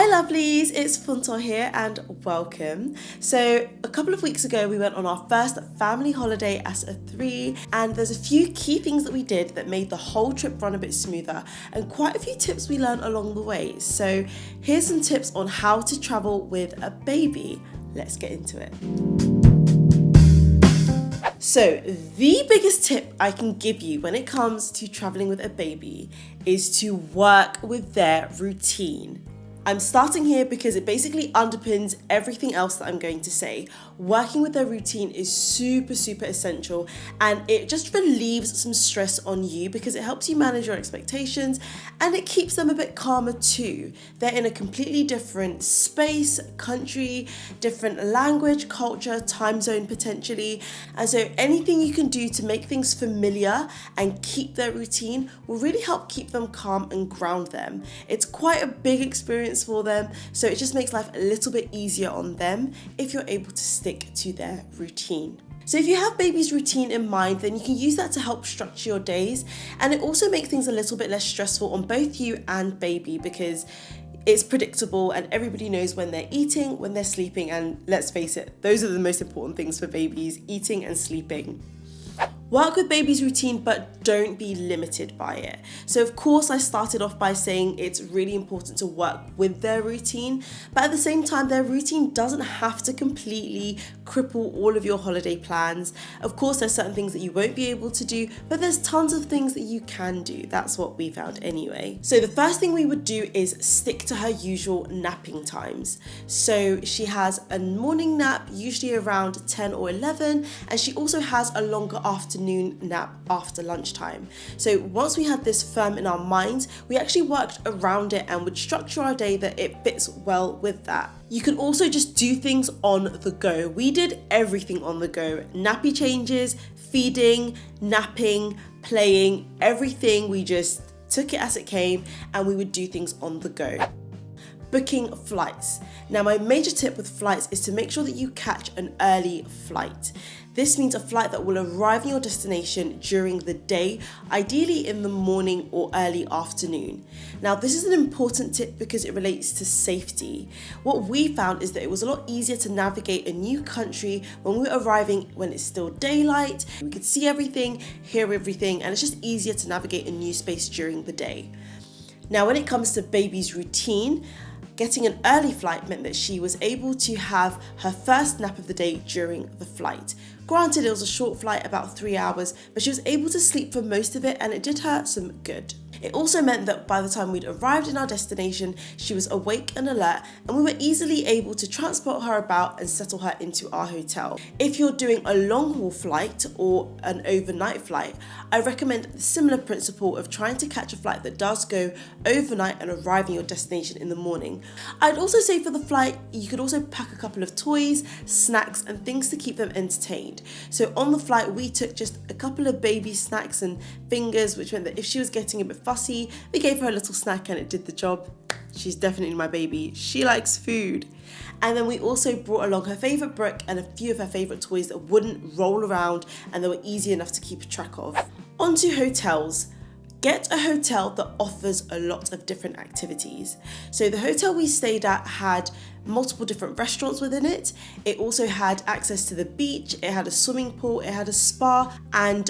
Hi lovelies, it's Funto here and welcome. So a couple of weeks ago we went on our first family holiday as a three, and there's a few key things that we did that made the whole trip run a bit smoother and quite a few tips we learned along the way. So here's some tips on how to travel with a baby. Let's get into it. So the biggest tip I can give you when it comes to traveling with a baby is to work with their routine. I'm starting here because it basically underpins everything else that I'm going to say. Working with their routine is super essential, and it just relieves some stress on you because it helps you manage your expectations and it keeps them a bit calmer too. They're in a completely different space, country, different language, culture, time zone potentially, and so anything you can do to make things familiar and keep their routine will really help keep them calm and ground them. It's quite a big experience for them, so it just makes life a little bit easier on them if you're able to stick to their routine. So if you have baby's routine in mind, then you can use that to help structure your days, and it also makes things a little bit less stressful on both you and baby because it's predictable and everybody knows when they're eating, when they're sleeping, and let's face it, those are the most important things for babies, eating and sleeping. Work with baby's routine, but don't be limited by it. So of course I started off by saying it's really important to work with their routine, but at the same time their routine doesn't have to completely cripple all of your holiday plans. Of course there's certain things that you won't be able to do, but there's tons of things that you can do. That's what we found anyway. So the first thing we would do is stick to her usual napping times. So she has a morning nap, usually around 10 or 11, and she also has a longer afternoon nap after lunchtime. So once we had this firm in our minds, we actually worked around it and would structure our day that it fits well with that. You can also just do things on the go. We did everything on the go. Nappy changes, feeding, napping, playing, everything. We just took it as it came and we would do things on the go. Booking flights. Now my major tip with flights is to make sure that you catch an early flight. This means a flight that will arrive in your destination during the day, ideally in the morning or early afternoon. Now this is an important tip because it relates to safety. What we found is that it was a lot easier to navigate a new country when we were arriving when it's still daylight. We could see everything, hear everything, and it's just easier to navigate a new space during the day. Now when it comes to baby's routine, getting an early flight meant that she was able to have her first nap of the day during the flight. Granted, it was a short flight, about 3 hours, but she was able to sleep for most of it and it did her some good. It also meant that by the time we'd arrived in our destination, she was awake and alert, and we were easily able to transport her about and settle her into our hotel. If you're doing a long haul flight or an overnight flight, I recommend the similar principle of trying to catch a flight that does go overnight and arrive in your destination in the morning. I'd also say for the flight, you could also pack a couple of toys, snacks, and things to keep them entertained. So on the flight, we took just a couple of baby snacks and fingers, which meant that if she was getting a bit fussy, we gave her a little snack and it did the job. She's definitely my baby. She likes food. And then we also brought along her favourite book and a few of her favourite toys that wouldn't roll around and they were easy enough to keep track of. On to hotels. Get a hotel that offers a lot of different activities. So the hotel we stayed at had multiple different restaurants within it. It also had access to the beach, it had a swimming pool, it had a spa, and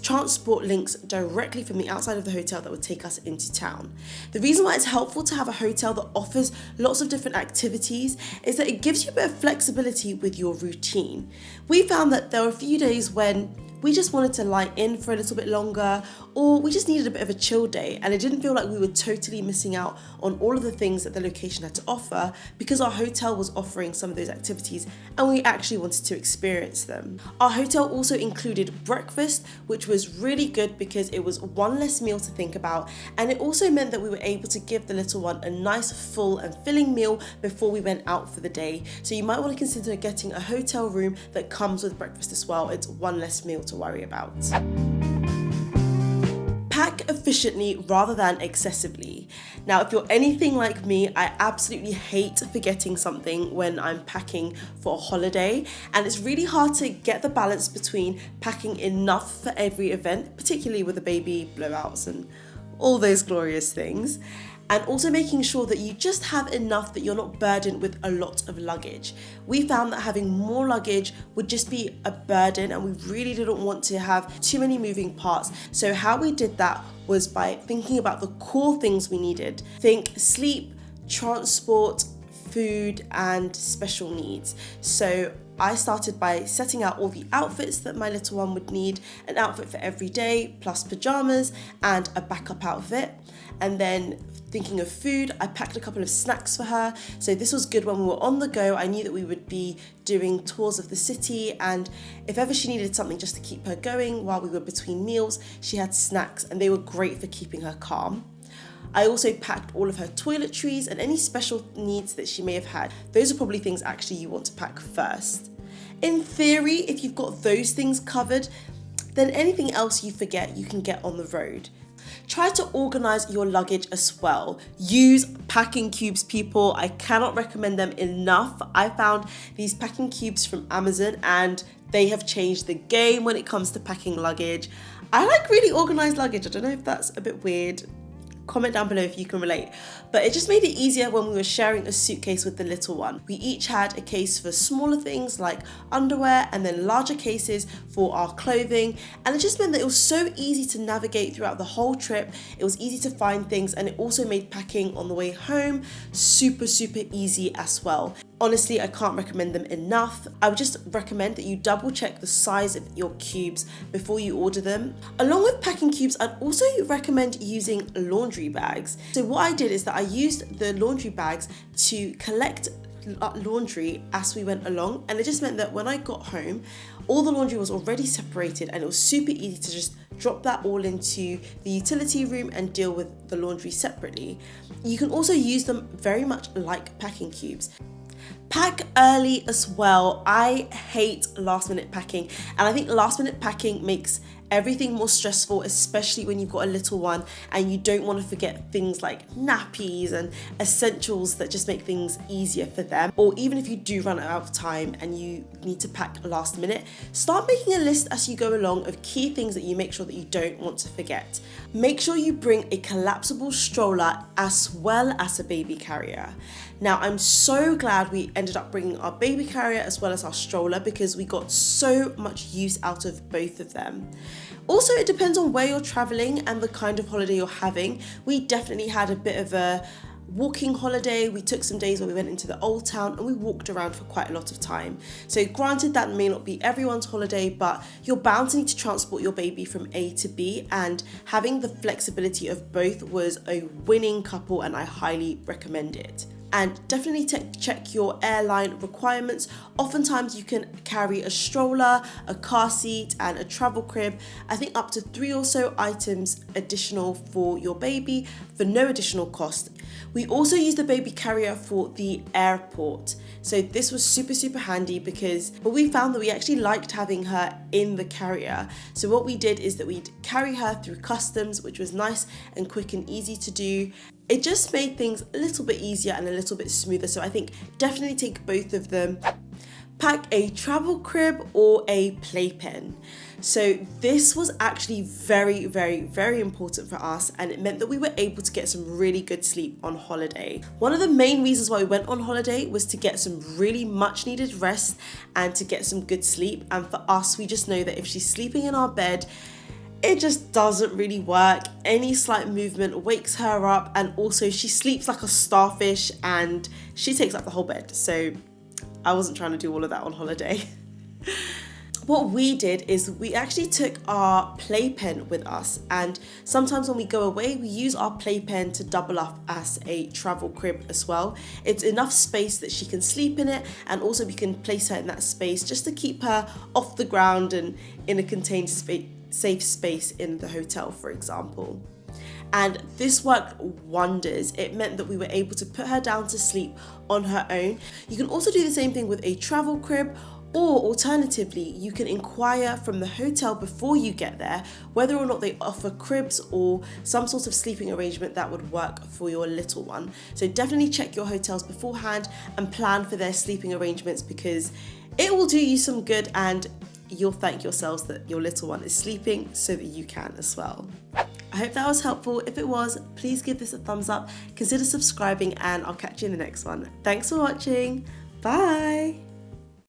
transport links directly from the outside of the hotel that would take us into town. The reason why it's helpful to have a hotel that offers lots of different activities is that it gives you a bit of flexibility with your routine. We found that there were a few days when we just wanted to lie in for a little bit longer, or we just needed a bit of a chill day, and it didn't feel like we were totally missing out on all of the things that the location had to offer because our hotel was offering some of those activities and we actually wanted to experience them. Our hotel also included breakfast, which was really good because it was one less meal to think about, and it also meant that we were able to give the little one a nice full and filling meal before we went out for the day. So you might want to consider getting a hotel room that comes with breakfast as well. It's one less meal to worry about. Pack efficiently rather than excessively. Now, if you're anything like me, I absolutely hate forgetting something when I'm packing for a holiday, and it's really hard to get the balance between packing enough for every event, particularly with a baby, blowouts and all those glorious things, and also making sure that you just have enough that you're not burdened with a lot of luggage. We found that having more luggage would just be a burden, and we really didn't want to have too many moving parts. So how we did that was by thinking about the core things we needed. Think sleep, transport, food, and special needs. So I started by setting out all the outfits that my little one would need, an outfit for every day, plus pajamas and a backup outfit. And then thinking of food, I packed a couple of snacks for her. So this was good when we were on the go. I knew that we would be doing tours of the city, and if ever she needed something just to keep her going while we were between meals, she had snacks, and they were great for keeping her calm. I also packed all of her toiletries and any special needs that she may have had. Those are probably things actually you want to pack first. In theory, if you've got those things covered, then anything else you forget, you can get on the road. Try to organize your luggage as well. Use packing cubes, people. I cannot recommend them enough. I found these packing cubes from Amazon and they have changed the game when it comes to packing luggage. I like really organized luggage. I don't know if that's a bit weird. Comment down below if you can relate, but it just made it easier when we were sharing a suitcase with the little one. We each had a case for smaller things like underwear, and then larger cases for our clothing, and it just meant that it was so easy to navigate throughout the whole trip. It was easy to find things, and it also made packing on the way home super easy as well. Honestly, I can't recommend them enough. I would just recommend that you double check the size of your cubes before you order them. Along with packing cubes, I'd also recommend using laundry bags. So what I did is that I used the laundry bags to collect laundry as we went along, and it just meant that when I got home, all the laundry was already separated, and it was super easy to just drop that all into the utility room and deal with the laundry separately. You can also use them very much like packing cubes. Pack early as well. I hate last minute packing, and I think last minute packing makes everything more stressful, especially when you've got a little one and you don't want to forget things like nappies and essentials that just make things easier for them. Or even if you do run out of time and you need to pack last minute, start making a list as you go along of key things that you make sure that you don't want to forget. Make sure you bring a collapsible stroller as well as a baby carrier. Now, I'm so glad we ended up bringing our baby carrier as well as our stroller, because we got so much use out of both of them. Also, it depends on where you're traveling and the kind of holiday you're having. We definitely had a bit of a walking holiday. We took some days where we went into the old town and we walked around for quite a lot of time. So granted, that may not be everyone's holiday, but you're bound to need to transport your baby from A to B, and having the flexibility of both was a winning couple, and I highly recommend it. And definitely check your airline requirements. Oftentimes you can carry a stroller, a car seat, and a travel crib. I think up to 3 or so items additional for your baby for no additional cost. We also used the baby carrier for the airport. So this was super handy, because we found that we actually liked having her in the carrier. So what we did is that we'd carry her through customs, which was nice and quick and easy to do. It just made things a little bit easier and a little bit smoother. So I think definitely take both of them. Pack a travel crib or a playpen. So this was actually very important for us, and it meant that we were able to get some really good sleep on holiday. One of the main reasons why we went on holiday was to get some really much needed rest and to get some good sleep. And for us, we just know that if she's sleeping in our bed, it just doesn't really work. Any slight movement wakes her up, and also she sleeps like a starfish and she takes up the whole bed. So I wasn't trying to do all of that on holiday. What we did is we actually took our playpen with us, and sometimes when we go away, we use our playpen to double up as a travel crib as well. It's enough space that she can sleep in it, and also we can place her in that space just to keep her off the ground and in a contained safe space in the hotel, for example. And this worked wonders. It meant that we were able to put her down to sleep on her own. You can also do the same thing with a travel crib, or alternatively, you can inquire from the hotel before you get there whether or not they offer cribs or some sort of sleeping arrangement that would work for your little one. So definitely check your hotels beforehand and plan for their sleeping arrangements, because it will do you some good, and you'll thank yourselves that your little one is sleeping so that you can as well. I hope that was helpful. If it was, please give this a thumbs up, consider subscribing, and I'll catch you in the next one. Thanks for watching. Bye.